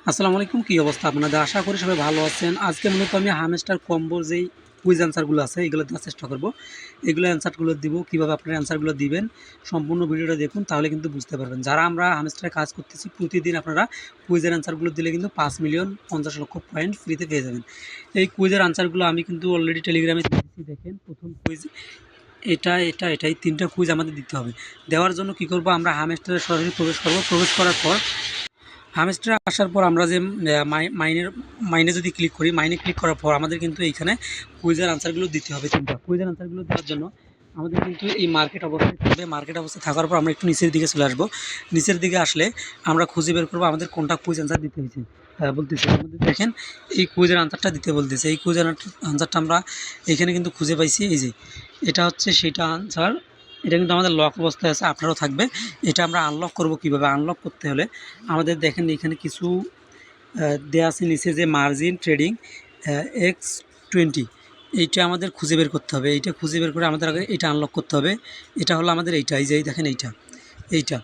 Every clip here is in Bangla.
আসসালামু আলাইকুম, কী অবস্থা আপনাদের? আশা করি সবাই ভালো আছেন। আজকে মূলত আমি হামস্টার কম্বোর যেই কুইজ অ্যান্সারগুলো আছে এগুলো দেওয়ার চেষ্টা করব। এগুলো অ্যান্সারগুলো দিব, কীভাবে আপনারা অ্যান্সারগুলো দিবেন সম্পূর্ণ ভিডিওটা দেখুন, তাহলে কিন্তু বুঝতে পারবেন। যারা আমরা হামস্টারে কাজ করতেছি প্রতিদিন আপনারা কুইজের অ্যান্সারগুলো দিলে কিন্তু 5,50,00,000 পয়েন্ট ফ্রিতে পেয়ে যাবেন। এই কুইজের অ্যান্সারগুলো আমি কিন্তু অলরেডি টেলিগ্রামে দিয়েছি। দেখেন, প্রথম কুইজ এটাই 3টা কুইজ আমাদের দিতে হবে। দেওয়ার জন্য কী করব, আমরা হামস্টারে সরাসরি প্রবেশ করব। প্রবেশ করার পর হামস্টারে আসার পর আমরা যে মাইনে যদি ক্লিক করি, মাইনে ক্লিক করার পর আমাদের কিন্তু এইখানে কুইজের আনসারগুলো দিতে হবে। 3টা কুইজের আনসারগুলো দেওয়ার জন্য আমাদের কিন্তু এই মার্কেট অবস্থায় থাকবে। মার্কেট অবস্থায় থাকার পর আমরা একটু নিচের দিকে চলে আসবো। নিচের দিকে আসলে আমরা খুঁজে বের করবো আমাদের কোনটা কুইজ আনসার দিতে হয়েছে। বলতেছে আমাদের, দেখেন এই কুইজের আনসারটা দিতে বলতেছে। এই কুইজের আনসারটা আমরা এখানে কিন্তু খুঁজে পাইছি। এই যে এটা হচ্ছে সেটা আনসার। এটা কিন্তু আমাদের লক অবস্থায় আছে, আপনারও থাকবে। এটা আমরা আনলক করব কিভাবে? আনলক করতে হলে আমাদের দেখেন এখানে কিছু দেওয়া আছে নিচে, যে মার্জিন ট্রেডিং X20, এইটা আমাদের খুঁজে বের করতে হবে। এইটা খুঁজে বের করে আমাদের আগে এটা আনলক করতে হবে। এটা হলো আমাদের এইটা, এই যে দেখেন এইটা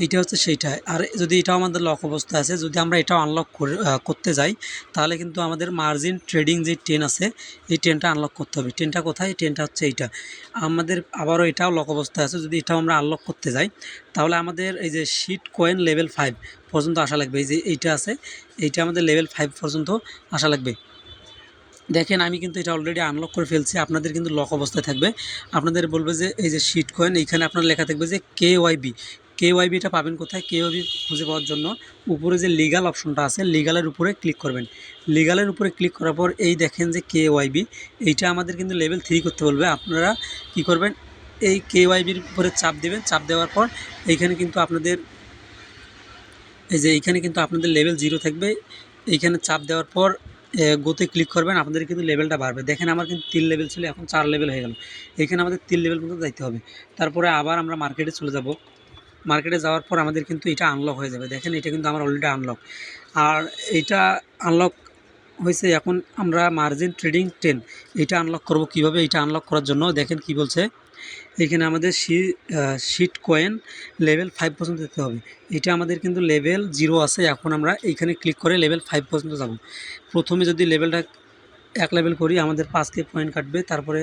এইটা হচ্ছে সেইটা। আর যদি এটাও আমাদের লক অবস্থা আছে, যদি আমরা এটাও আনলক করতে যাই, তাহলে কিন্তু আমাদের মার্জিন ট্রেডিং যে 10 আছে, এই 10টা আনলক করতে হবে। 10টা কোথায়? 10টা হচ্ছে এইটা। আমাদের আবারও এটাও লক অবস্থায় আছে, যদি এটাও আমরা আনলক করতে যাই, তাহলে আমাদের এই যে শিট কয়েন লেভেল 5 পর্যন্ত আসা লাগবে। এই যে এইটা আছে, এইটা আমাদের লেভেল 5 পর্যন্ত আসা লাগবে। দেখেন আমি কিন্তু এটা অলরেডি আনলক করে ফেলছি। আপনাদের কিন্তু লক অবস্থায় থাকবে। আপনাদের বলবে যে এই যে শিট কয়েন, এইখানে আপনার লেখা থাকবে যে KYB। এটা পাবেন কোথায়? KYB খুঁজে পাওয়ার জন্য উপরে যে লিগাল অপশনটা আছে, লিগালের উপরে ক্লিক করবেন। লিগালের উপরে ক্লিক করার পর এই দেখেন যে KYB, এইটা আমাদের কিন্তু লেভেল 3 করতে বলবে। আপনারা কি করবেন? এই KYBর উপরে চাপ দেবেন। চাপ দেওয়ার পর এইখানে কিন্তু আপনাদের এইখানে কিন্তু আপনাদের লেভেল 0 থাকবে। এইখানে চাপ দেওয়ার পর গোতে ক্লিক করবেন, আপনাদের কিন্তু লেভেলটা বাড়বে। দেখেন আমার কিন্তু 3 লেভেল ছিল, এখন 4 লেভেল হয়ে গেল। এখানে আমাদের 3 লেভেল পর্যন্ত যাইতে হবে। তারপরে আবার আমরা মার্কেটে চলে যাব। মার্কেটে যাওয়ার পর আমাদের কিন্তু এটা আনলক হয়ে যাবে। দেখেন এটা কিন্তু আমার অলরেডি আনলক। আর এইটা আনলক হয়েছে। এখন আমরা মার্জিন ট্রেডিং 10 এটা আনলক করব কিভাবে? এটা আনলক করার জন্য দেখেন কি বলছে, এখানে আমাদের শিট কয়েন লেভেল 5 পর্যন্ত যেতে হবে। এটা আমাদের কিন্তু লেভেল 0 আছে। এখন আমরা এইখানে ক্লিক করে লেভেল 5 পর্যন্ত যাব। প্রথমে যদি লেভেলটা 1 লেভেল করি, আমাদের 5K পয়েন্ট কাটবে। তারপরে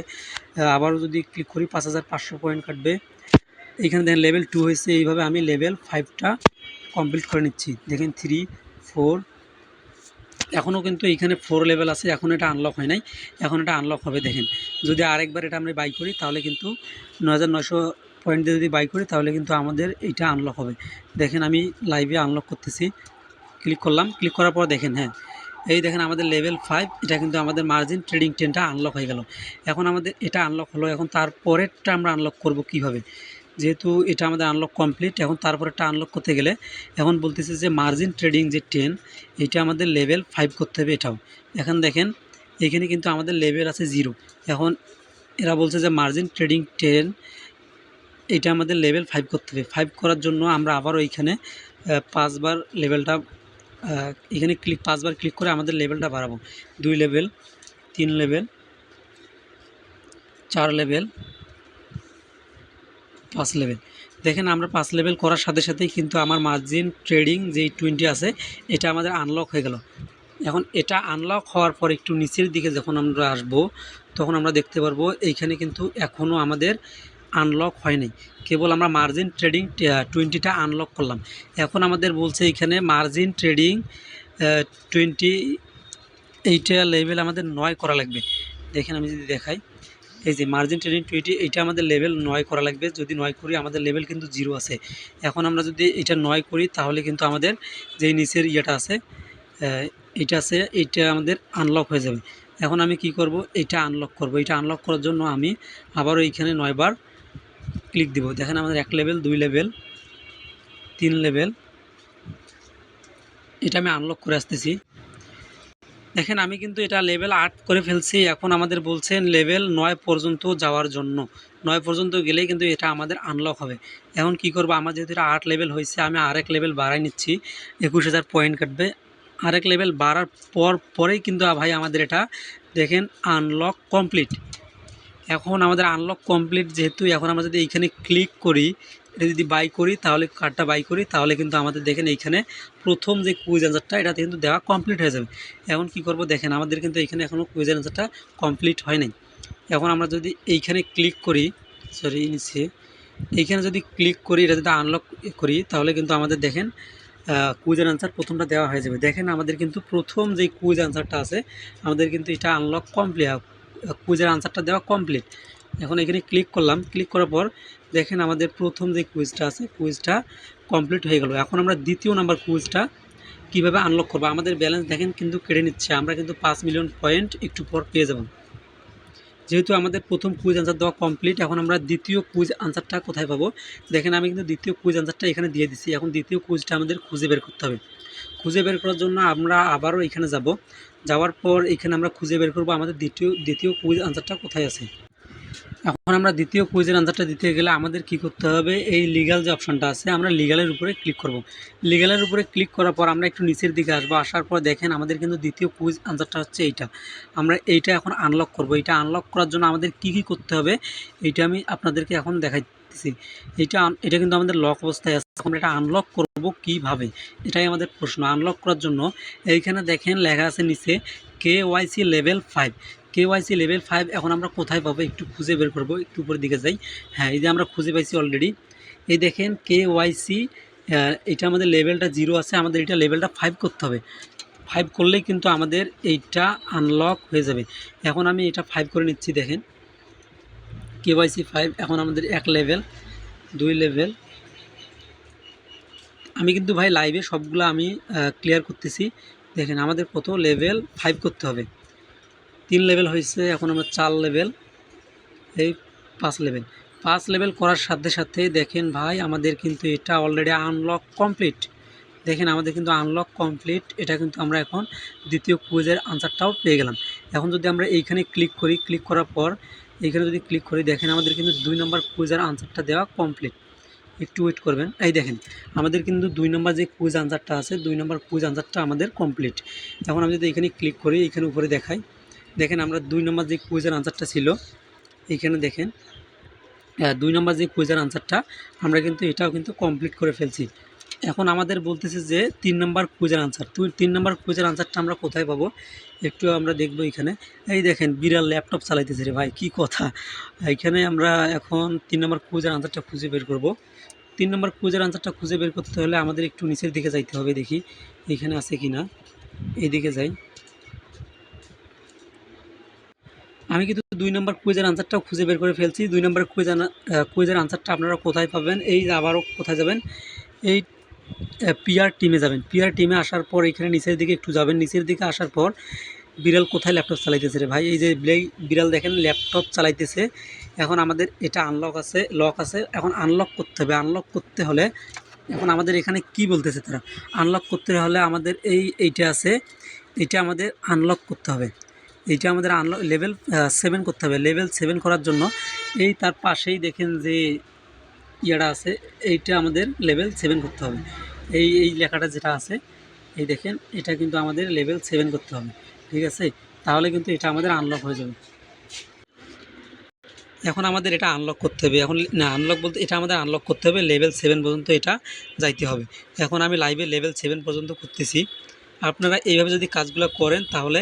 আবারও যদি ক্লিক করি 5,500 পয়েন্ট কাটবে। এইখানে দেখেন লেভেল 2 হয়েছে। এইভাবে আমি লেভেল 5টা কমপ্লিট করে নিচ্ছি। দেখেন 3, 4, এখনও কিন্তু এইখানে 4 লেভেল আছে। এখন এটা আনলক হয় নাই, এখন এটা আনলক হবে। দেখেন যদি আরেকবার এটা আমরা বাই করি, তাহলে কিন্তু 9,900 পয়েন্ট দিয়ে যদি বাই করি, তাহলে কিন্তু আমাদের এটা আনলক হবে। দেখেন আমি লাইভে আনলক করতেছি। ক্লিক করলাম। ক্লিক করার পর দেখেন, হ্যাঁ এই দেখেন আমাদের লেভেল 5, এটা কিন্তু আমাদের মার্জিন ট্রেডিং 10টা আনলক হয়ে গেল। এখন আমাদের এটা আনলক হলো। এখন তারপরেরটা আমরা আনলক করব কিভাবে? যেহেতু এটা আমাদের আনলক কমপ্লিট, এখন তারপরেরটা আনলক করতে গেলে এখন বলতেছে যে মার্জিন ট্রেডিং যে 10, এটা আমাদের লেভেল 5 করতে হবে এটাও। এখন দেখেন এখানে কিন্তু আমাদের লেভেল আছে 0। এখন এরা বলছে যে মার্জিন ট্রেডিং 10, এটা আমাদের লেভেল 5 করতে হবে। 5 করার জন্য আমরা আবারও এইখানে 5 বার লেভেলটা এখানে 5 বার ক্লিক করে আমাদের লেভেলটা বাড়াবো। 2 লেভেল, 3 লেভেল, 4 লেভেল, 5 লেভেল। দেখেন আমরা 5 লেভেল করার সাথে সাথেই কিন্তু আমার মার্জিন ট্রেডিং যেই 20 আছে, এটা আমাদের আনলক হয়ে গেল। এখন এটা আনলক হওয়ার পর একটু নিচের দিকে যখন আমরা আসব, তখন আমরা দেখতে পারবো এইখানে কিন্তু এখনও আমাদের আনলক হয়নি। কেবল আমরা মার্জিন ট্রেডিং 20টা আনলক করলাম। এখন আমাদের বলছে এইখানে মার্জিন ট্রেডিং 20, এইটা লেভেল আমাদের 9 করা লাগবে। দেখেন আমি যদি দেখাই, এই যে মার্জিন ট্রেডিং 20, এইটা আমাদের লেভেল 9 করা লাগবে। যদি 9 করি, আমাদের লেভেল কিন্তু 0 আছে। এখন আমরা যদি এটা 9 করি, তাহলে কিন্তু আমাদের যেই নিচের ইয়েটা আছে, এইটা আছে, এইটা আমাদের আনলক হয়ে যাবে। এখন আমি কি করব? এটা আনলক করব। এটা আনলক করার জন্য আমি আবারও এইখানে 9 বার ক্লিক দিব। দেখেন আমাদের 1 লেভেল, 2 লেভেল, 3 লেভেল, এটা আমি আনলক করে আসতেছি। দেখেন আমি কিন্তু এটা লেভেল 8 করে ফেলছি। এখন আমাদের বলছেন লেভেল 9 পর্যন্ত যাওয়ার জন্য। 9 পর্যন্ত গেলেই কিন্তু এটা আমাদের আনলক হবে। এখন কি করব? আমার যেহেতু এটা 8 লেভেল হয়েছে, আমি আরেক লেভেল বাড়াই নিচ্ছি। 21,000 পয়েন্ট কাটবে। আরেক লেভেল বাড়ার পরেই কিন্তু ভাই আমাদের এটা দেখেন আনলক কমপ্লিট। এখন আমাদের আনলক কমপ্লিট যেহেতু, এখন আমরা যদি এইখানে ক্লিক করি, এটা যদি বাই করি তাহলে কার্ডটা বাই করি তাহলে কিন্তু আমাদের দেখেন এইখানে প্রথম যে কুইজ অ্যান্সারটা এটাতে কিন্তু দেওয়া কমপ্লিট হয়ে যাবে। এখন কি করব দেখেন আমাদের কিন্তু এইখানে এখনও কুইজ অ্যান্সারটা কমপ্লিট হয় নাই। এখন আমরা যদি এইখানে ক্লিক করি, সরি নিচে এইখানে যদি ক্লিক করি, এটা যদি আনলক করি তাহলে কিন্তু আমাদের দেখেন কুইজের আনসার প্রথমটা দেওয়া হয়ে যাবে। দেখেন আমাদের কিন্তু প্রথম যে কুইজ আনসারটা আছে আমাদের কিন্তু এটা আনলক কমপ্লিট, কুইজের আনসারটা দেওয়া কমপ্লিট। এখন এখানে ক্লিক করলাম, ক্লিক করার পর দেখেন আমাদের প্রথম যে কুইজটা আছে কুইজটা কমপ্লিট হয়ে গেল। এখন আমরা দ্বিতীয় নাম্বার কুইজটা কীভাবে আনলক করবো, আমাদের ব্যালেন্স দেখেন কিন্তু কেটে নিচ্ছে, আমরা কিন্তু 5 মিলিয়ন পয়েন্ট একটু পর পেয়ে যাব। যেহেতু আমাদের প্রথম কুইজ আনসার দেওয়া কমপ্লিট, এখন আমরা দ্বিতীয় কুইজ আনসারটা কোথায় পাবো দেখেন আমি কিন্তু দ্বিতীয় কুইজ আনসারটা এখানে দিয়ে দিচ্ছি। এখন দ্বিতীয় কুইজটা আমাদের খুঁজে বের করতে হবে। খুঁজে বের করার জন্য আমরা আবারও এখানে যাব, যাওয়ার পর এখানে আমরা খুঁজে বের করব আমাদের দ্বিতীয় কুইজ আনসারটা কোথায় আছে। এখন আমরা দ্বিতীয় কুইজের আনসারটা দিতে গেলে আমাদের কি করতে হবে, এই লিগ্যাল যে অপশানটা আছে আমরা লিগ্যালের উপরে ক্লিক করব। লিগ্যালের উপরে ক্লিক করার পর আমরা একটু নিচের দিকে আসবো, আসার পর দেখেন আমাদের কিন্তু দ্বিতীয় কুইজ আনসারটা হচ্ছে এইটা। আমরা এইটা এখন আনলক করব। এইটা আনলক করার জন্য আমাদের কি করতে হবে এইটা আমি আপনাদেরকে এখন দেখাইতেছি। এটা কিন্তু আমাদের লক অবস্থায় আছে। আমরা এটা আনলক করব কিভাবে, এটাই আমাদের প্রশ্ন। আনলক করার জন্য এইখানে দেখেন লেখা আছে নিচে KYC লেভেল 5। KYC লেভেল 5 এখন আমরা কোথায় পাবো একটু খুঁজে বের করব। একটু উপরের দিকে যাই, হ্যাঁ এই যে আমরা খুঁজে পাইছি অলরেডি। এই দেখেন KYC, এটা আমাদের লেভেলটা 0 আছে, আমাদের এটা লেভেলটা 5 করতে হবে। 5 করলেই কিন্তু আমাদের এইটা আনলক হয়ে যাবে। এখন আমি এটা 5 করে নিচ্ছি। দেখেন KYC 5, এখন আমাদের 1 লেভেল 2 লেভেল। আমি কিন্তু ভাই লাইভে সবগুলো আমি ক্লিয়ার করতেছি। দেখেন আমাদের কত লেভেল 5 করতে হবে। 3 লেভেল হয়েছে, এখন আমরা 4 লেভেল, এই 5 লেভেল। 5 লেভেল করার সাথে সাথে দেখেন ভাই আমাদের কিন্তু এটা অলরেডি আনলক কমপ্লিট। দেখেন আমাদের কিন্তু আনলক কমপ্লিট। এটা কিন্তু আমরা এখন দ্বিতীয় কুইজের আনসারটাও পেয়ে গেলাম। এখন যদি আমরা এইখানে ক্লিক করি, ক্লিক করার পর এইখানে যদি ক্লিক করি দেখেন আমাদের কিন্তু 2 নম্বর কুইজের আনসারটা দেওয়া কমপ্লিট। একটু ওয়েট করবেন। এই দেখেন আমাদের কিন্তু 2 নম্বর যে কুইজ আনসারটা আছে 2 নম্বর কুইজ আনসারটা আমাদের কমপ্লিট। এখন আমি যদি এখানে ক্লিক করি, এখানে উপরে দেখাই, দেখেন আমরা 2 নম্বর যে কুইজের আনসারটা ছিল এইখানে দেখেন 2 নম্বর যে কুইজের আনসারটা আমরা কিন্তু এটাও কিন্তু কমপ্লিট করে ফেলছি। এখন আমাদের বলতেছে যে 3 নম্বর কুইজের আনসার। 3 নম্বর কুইজের আনসারটা আমরা কোথায় পাবো একটু আমরা দেখবো। এখানে এই দেখেন বিড়াল ল্যাপটপ চালাইতেছে রে ভাই, কি কথা। এখানে আমরা এখন 3 নম্বর কুইজের আনসারটা খুঁজে বের করব। 3 নম্বর কুইজের আনসারটা খুঁজে বের করতে হলে আমাদের একটু নিচের দিকে যাইতে হবে, দেখি এখানে আছে কি না। এইদিকে যাই, আমি কিন্তু 2 নম্বর কুইজের আনসারটাও খুঁজে বের করে ফেলছি। 2 নম্বর কুইজের আনসারটা আপনারা কোথায় পাবেন, এই আবারও কোথায় যাবেন, এই পিআর টিমে যাবেন। পিআর টিমে আসার পর এখানে নিচের দিকে একটু যাবেন। নিচের দিকে আসার পর বিড়াল কোথায় ল্যাপটপ চালাইতেছে রে ভাই, এই যে বিড়াল দেখেন ল্যাপটপ চালাইতেছে। এখন আমাদের এটা আনলক আছে, লক আছে, এখন আনলক করতে হবে। আনলক করতে হলে এখন আমাদের এখানে কি বলতেছে তারা, আনলক করতে হলে আমাদের এইটা আছে, এটা আমাদের আনলক করতে হবে। এইটা আমাদের আনলক লেভেল 7 করতে হবে। লেভেল 7 করার জন্য এই তার পাশেই দেখেন যে ইয়াটা আছে, এইটা আমাদের লেভেল 7 করতে হবে। এই লেখাটা যেটা আছে এই দেখেন এটা কিন্তু আমাদের লেভেল 7 করতে হবে, ঠিক আছে। তাহলে কিন্তু এটা আমাদের আনলক হয়ে যাবে। এখন আমাদের এটা আনলক করতে হবে, এখন না আনলক বলতে এটা আমাদের আনলক করতে হবে লেভেল 7 পর্যন্ত এটা যাইতে হবে। এখন আমি লাইভে লেভেল 7 পর্যন্ত করতেছি। আপনারা এইভাবে যদি কাজগুলো করেন তাহলে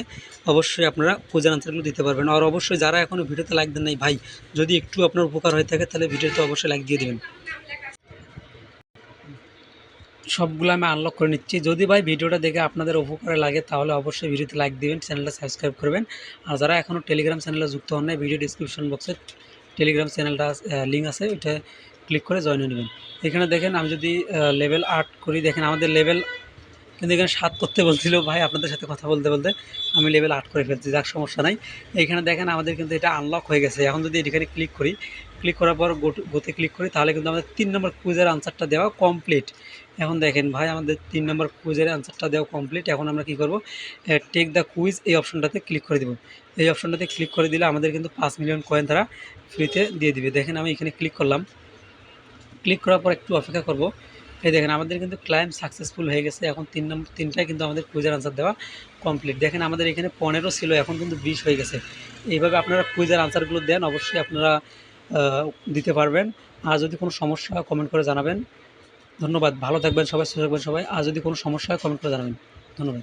অবশ্যই আপনারা কুইজের আনসারগুলো দিতে পারবেন। আর অবশ্যই যারা এখনও ভিডিওতে লাইক দেন নাই ভাই, যদি একটু আপনার উপকার হয়ে থাকে তাহলে ভিডিওতে অবশ্যই লাইক দিয়ে দেবেন। সবগুলো আমি আনলক করে নিচ্ছি। যদি ভাই ভিডিওটা দেখে আপনাদের উপকারে লাগে তাহলে অবশ্যই ভিডিওতে লাইক দিবেন, চ্যানেলটা সাবস্ক্রাইব করবেন। আর যারা এখনও টেলিগ্রাম চ্যানেলে যুক্ত হন নাই, ভিডিও ডিসক্রিপশন বক্সে টেলিগ্রাম চ্যানেলটা লিঙ্ক আছে, ওইটা ক্লিক করে জয়েন হয়ে নেবেন। এখানে দেখেন আমি যদি লেভেল 8 করি, দেখেন আমাদের লেভেল কিন্তু এখানে 7 করতে বলছিল ভাই, আপনাদের সাথে কথা বলতে বলতে আমি লেভেল 8 করে ফেলছি, যাক সমস্যা নাই। এইখানে দেখেন আমাদের কিন্তু এটা আনলক হয়ে গেছে। এখন যদি এখানে ক্লিক করি, ক্লিক করার পর গোতে ক্লিক করি তাহলে কিন্তু আমাদের 3 নম্বর কুইজের আনসারটা দেওয়া কমপ্লিট। এখন দেখেন ভাই আমাদের 3 নম্বর কুইজের আনসারটা দেওয়া কমপ্লিট। এখন আমরা কী করব, টেক দ্য কুইজ এই অপশনটাতে ক্লিক করে দেবো। এই অপশনটাতে ক্লিক করে দিলে আমাদের কিন্তু 5 মিলিয়ন কয়েন তারা ফ্রিতে দিয়ে দিবে। দেখেন আমি এখানে ক্লিক করলাম, ক্লিক করার পর একটু অপেক্ষা করব। এই দেখেন আমাদের কিন্তু ক্লাইম সাকসেসফুল হয়ে গেছে। এখন 3টায় কিন্তু আমাদের কুইজের আনসার দেওয়া কমপ্লিট। দেখেন আমাদের এখানে 15 ছিল, এখন কিন্তু 20 হয়ে গেছে। এইভাবে আপনারা কুইজের আনসারগুলো দেন, অবশ্যই আপনারা দিতে পারবেন। আর যদি কোনো সমস্যা হয় কমেন্ট করে জানাবেন। ধন্যবাদ। ভালো থাকবেন সবাই, সুস্থ থাকবেন সবাই। আর যদি কোনো সমস্যা হয় কমেন্ট করে জানাবেন। ধন্যবাদ।